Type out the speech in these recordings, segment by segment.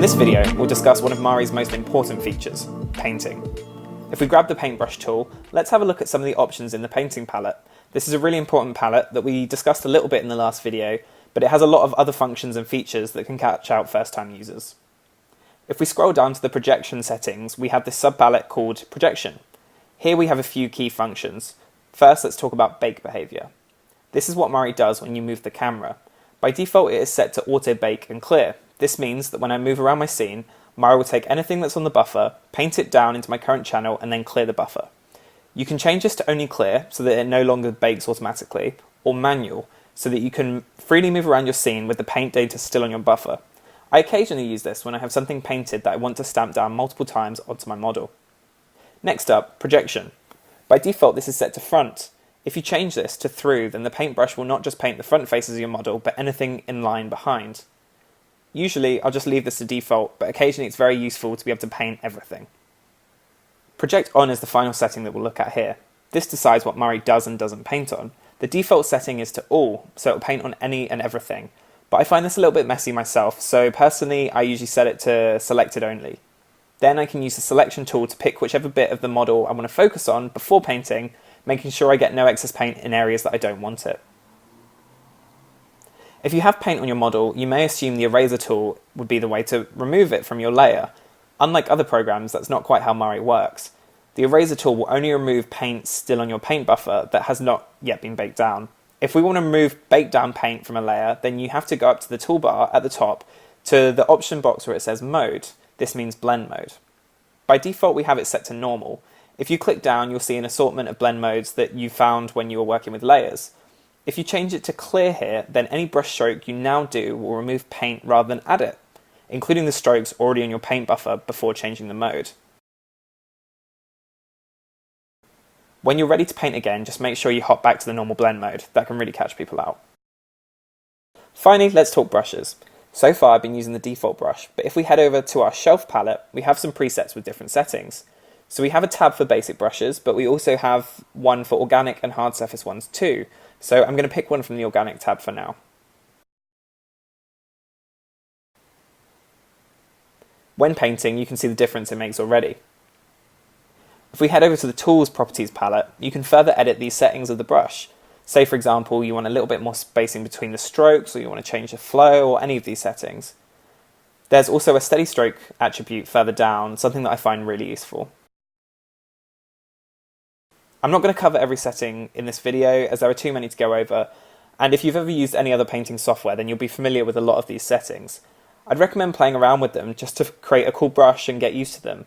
this video, we'll discuss one of Mari's most important features, painting. If we grab the paintbrush tool, let's have a look at some of the options in the painting palette. This is a really important palette that we discussed a little bit in the last video, but it has a lot of other functions and features that can catch out first-time users. If we scroll down to the projection settings, we have this sub-palette called projection. Here we have a few key functions. First, let's talk about bake behavior. This is what Mari does when you move the camera. By default, it is set to auto bake and clear. This means that when I move around my scene, Mari will take anything that's on the buffer, paint it down into my current channel, and then clear the buffer. You can change this to only clear, so that it no longer bakes automatically, or manual, so that you can freely move around your scene with the paint data still on your buffer. I occasionally use this when I have something painted that I want to stamp down multiple times onto my model. Next up, projection. By default, this is set to front. If you change this to through, then the paintbrush will not just paint the front faces of your model, but anything in line behind. Usually, I'll just leave this to default, but occasionally it's very useful to be able to paint everything. Project on is the final setting that we'll look at here. This decides what Mari does and doesn't paint on. The default setting is to all, so it'll paint on any and everything. But I find this a little bit messy myself, so personally I usually set it to selected only. Then I can use the selection tool to pick whichever bit of the model I want to focus on before painting, making sure I get no excess paint in areas that I don't want it. If you have paint on your model, you may assume the eraser tool would be the way to remove it from your layer. Unlike other programs, that's not quite how Mari works. The eraser tool will only remove paint still on your paint buffer that has not yet been baked down. If we want to remove baked down paint from a layer, then you have to go up to the toolbar at the top to the option box where it says mode. This means blend mode. By default, we have it set to normal. If you click down, you'll see an assortment of blend modes that you found when you were working with layers. If you change it to clear here, then any brush stroke you now do will remove paint rather than add it, including the strokes already on your paint buffer before changing the mode. When you're ready to paint again, just make sure you hop back to the normal blend mode. That can really catch people out. Finally, let's talk brushes. So far I've been using the default brush, but if we head over to our shelf palette, we have some presets with different settings. So we have a tab for basic brushes, but we also have one for organic and hard surface ones too. So I'm going to pick one from the organic tab for now. When painting, you can see the difference it makes already. If we head over to the Tools Properties palette, you can further edit these settings of the brush. Say for example, you want a little bit more spacing between the strokes, or you want to change the flow, or any of these settings. There's also a steady stroke attribute further down, something that I find really useful. I'm not going to cover every setting in this video, as there are too many to go over, and if you've ever used any other painting software, then you'll be familiar with a lot of these settings. I'd recommend playing around with them just to create a cool brush and get used to them.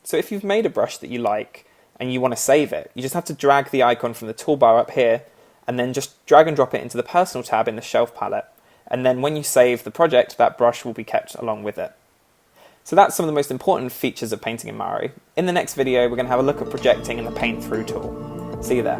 So if you've made a brush that you like, and you want to save it, you just have to drag the icon from the toolbar up here, and then just drag and drop it into the Personal tab in the Shelf palette, and then when you save the project, that brush will be kept along with it. So that's some of the most important features of painting in Mari. In the next video, we're going to have a look at projecting and the Paint Through tool. See you there.